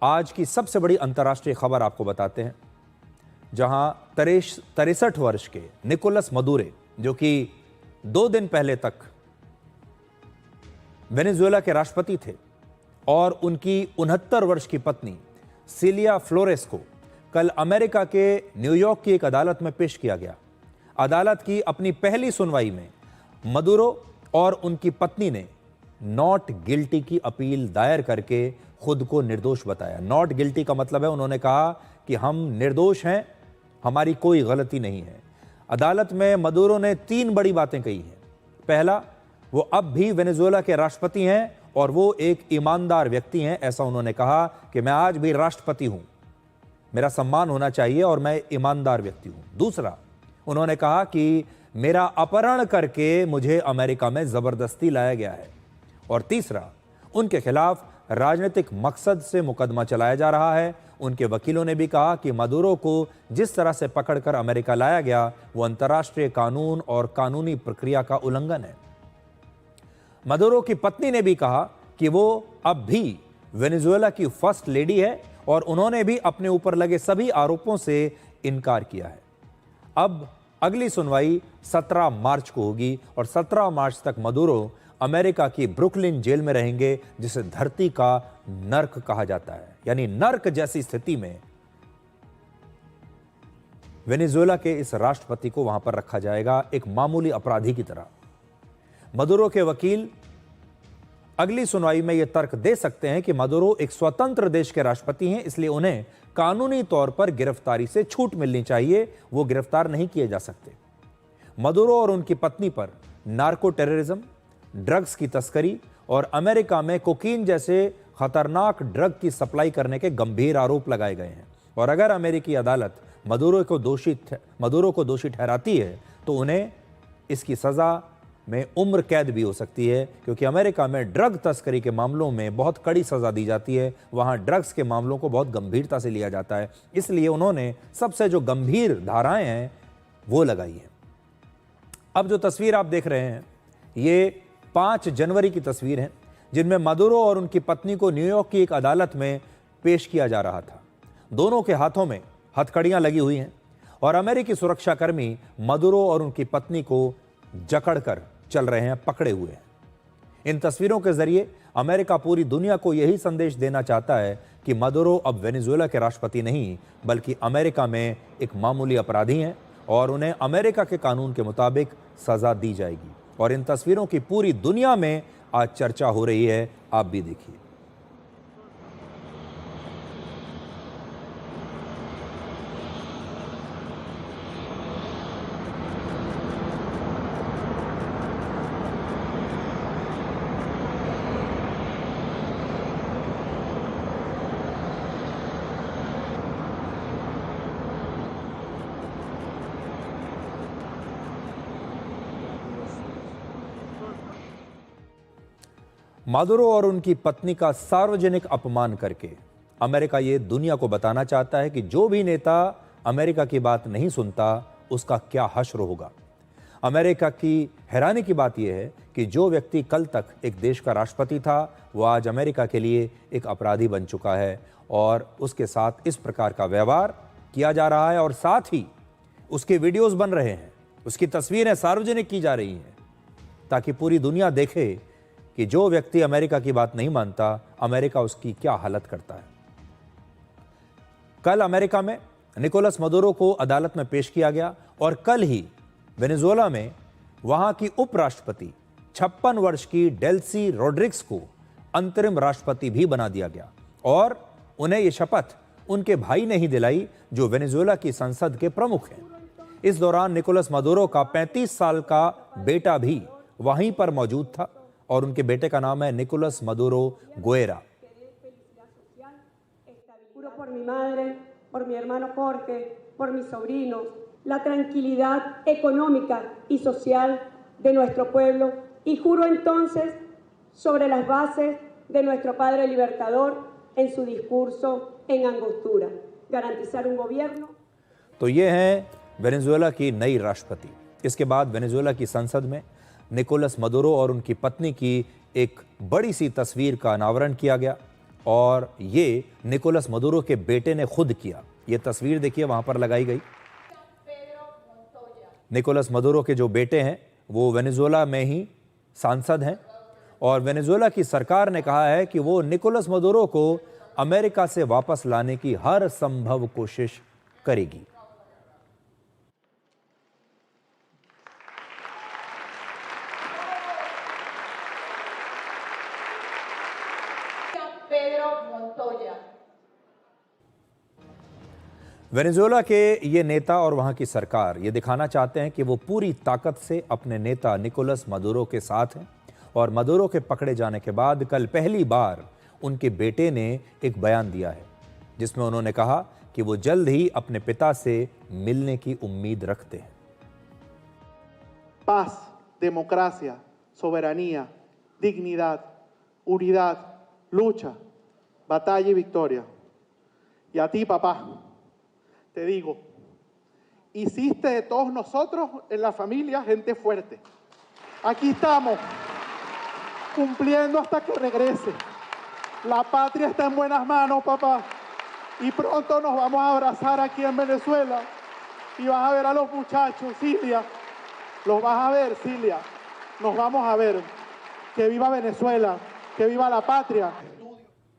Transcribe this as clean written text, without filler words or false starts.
आज की सबसे बड़ी अंतर्राष्ट्रीय खबर आपको बताते हैं, जहां 63 वर्ष के निकोलस मदुरो, जो कि 2 दिन पहले तक वेनेजुएला के राष्ट्रपति थे, और उनकी 69 वर्ष की पत्नी सिलिया फ्लोरेस को कल अमेरिका के न्यूयॉर्क की एक अदालत में पेश किया गया। अदालत की अपनी पहली सुनवाई में मदुरो और उनकी पत्नी ने नॉट गिल्टी की अपील दायर करके खुद को निर्दोष बताया। नॉट गिल्टी का मतलब है उन्होंने कहा कि हम निर्दोष हैं, हमारी कोई गलती नहीं है। अदालत में मदुरो ने 3 बड़ी बातें कही हैं। पहला, वो अब भी वेनेजुएला के राष्ट्रपति हैं और वो एक ईमानदार व्यक्ति हैं। ऐसा उन्होंने कहा कि मैं आज भी राष्ट्रपति हूं, मेरा सम्मान होना चाहिए और मैं ईमानदार व्यक्ति हूं। दूसरा, उन्होंने कहा कि मेरा अपहरण करके मुझे अमेरिका में जबरदस्ती लाया गया है। और तीसरा, उनके खिलाफ राजनीतिक मकसद से मुकदमा चलाया जा रहा है। उनके वकीलों ने भी कहा कि मदुरो को जिस तरह से पकड़कर अमेरिका लाया गया वो अंतर्राष्ट्रीय कानून और कानूनी प्रक्रिया का उल्लंघन है। मदुरो की पत्नी ने भी कहा कि वो अब भी वेनेजुएला की फर्स्ट लेडी है और उन्होंने भी अपने ऊपर लगे सभी आरोपों से इनकार किया है। अब अगली सुनवाई 17 मार्च को होगी और 17 मार्च तक मदुरो अमेरिका की ब्रुकलिन जेल में रहेंगे, जिसे धरती का नर्क कहा जाता है। यानी नर्क जैसी स्थिति में वेनेजुएला के इस राष्ट्रपति को वहां पर रखा जाएगा, एक मामूली अपराधी की तरह। मदुरो के वकील अगली सुनवाई में यह तर्क दे सकते हैं कि मदुरो एक स्वतंत्र देश के राष्ट्रपति हैं, इसलिए उन्हें कानूनी तौर पर गिरफ्तारी से छूट मिलनी चाहिए, वो गिरफ्तार नहीं किए जा सकते। मदुरो और उनकी पत्नी पर नार्को टेररिज्म, ड्रग्स की तस्करी और अमेरिका में कोकीन जैसे खतरनाक ड्रग की सप्लाई करने के गंभीर आरोप लगाए गए हैं। और अगर अमेरिकी अदालत मदुरो को दोषी ठहराती है तो उन्हें इसकी सजा में उम्र कैद भी हो सकती है, क्योंकि अमेरिका में ड्रग तस्करी के मामलों में बहुत कड़ी सजा दी जाती है। वहां ड्रग्स के मामलों को बहुत गंभीरता से लिया जाता है, इसलिए उन्होंने सबसे जो गंभीर धाराएं हैं वो लगाई हैं। अब जो तस्वीर आप देख रहे हैं ये 5 जनवरी की तस्वीर है, जिनमें मदुरो और उनकी पत्नी को न्यूयॉर्क की एक अदालत में पेश किया जा रहा था। दोनों के हाथों में हथकड़ियां लगी हुई हैं और अमेरिकी सुरक्षाकर्मी मदुरो और उनकी पत्नी को जकड़कर चल रहे हैं, पकड़े हुए हैं। इन तस्वीरों के जरिए अमेरिका पूरी दुनिया को यही संदेश देना चाहता है कि मदुरो अब वेनेजुएला के राष्ट्रपति नहीं, बल्कि अमेरिका में एक मामूली अपराधी हैं और उन्हें अमेरिका के कानून के मुताबिक सजा दी जाएगी। और इन तस्वीरों की पूरी दुनिया में आज चर्चा हो रही है, आप भी देखिए। मदुरो और उनकी पत्नी का सार्वजनिक अपमान करके अमेरिका ये दुनिया को बताना चाहता है कि जो भी नेता अमेरिका की बात नहीं सुनता उसका क्या हश्र होगा। अमेरिका की हैरानी की बात यह है कि जो व्यक्ति कल तक एक देश का राष्ट्रपति था वो आज अमेरिका के लिए एक अपराधी बन चुका है और उसके साथ इस प्रकार का व्यवहार किया जा रहा है और साथ ही उसके वीडियोस बन रहे हैं, उसकी तस्वीरें सार्वजनिक की जा रही हैं, ताकि पूरी दुनिया देखे कि जो व्यक्ति अमेरिका की बात नहीं मानता, अमेरिका उसकी क्या हालत करता है। कल अमेरिका में निकोलस मदुरो को अदालत में पेश किया गया और कल ही वेनेजुएला में वहां की उपराष्ट्रपति 56 वर्ष की डेल्सी रोड्रिग्स को अंतरिम राष्ट्रपति भी बना दिया गया और उन्हें यह शपथ उनके भाई ने ही दिलाई, जो वेनेजुएला की संसद के प्रमुख हैं। इस दौरान निकोलस मदुरो का 35 साल का बेटा भी वहीं पर मौजूद था और उनके बेटे का नाम है Nicolas Maduro Guerra. Por mi madre, por mi hermano Jorge, por mis sobrinos, la tranquilidad económica y social de nuestro pueblo, y juro entonces sobre las bases de nuestro Padre Libertador en su discurso en Angostura, garantizar un gobierno। तो ये है Venezuela की नई राष्ट्रपति। इसके बाद Venezuela की संसद में निकोलस मदुरो और उनकी पत्नी की एक बड़ी सी तस्वीर का अनावरण किया गया। और ये निकोलस मदुरो के बेटे ने खुद किया। ये तस्वीर देखिए वहां पर लगाई गई। निकोलस मदुरो के जो बेटे हैं वो वेनेजुएला में ही सांसद हैं और वेनेजुएला की सरकार ने कहा है कि वो निकोलस मदुरो को अमेरिका से वापस लाने की हर संभव कोशिश करेगी। वेनेजुएला के ये नेता और वहां की सरकार ये दिखाना चाहते हैं कि वो पूरी ताकत से अपने नेता निकोलस मदुरो के साथ हैं और मदुरो के पकड़े जाने के बाद कल पहली बार उनके बेटे ने एक बयान दिया है जिसमें उन्होंने कहा कि वो जल्द ही अपने पिता से मिलने की उम्मीद रखते हैं। Paz, democracia, soberanía, dignidad, unidad, lucha, batalla y victoria. Y a ti, papá, te digo, hiciste de todos nosotros en la familia gente fuerte. Aquí estamos, cumpliendo hasta que regrese. La patria está en buenas manos, papá. Y pronto nos vamos a abrazar aquí en Venezuela. Y vas a ver a los muchachos, Cilia. Los vas a ver, Cilia. Nos vamos a ver. Que viva Venezuela, que viva la patria.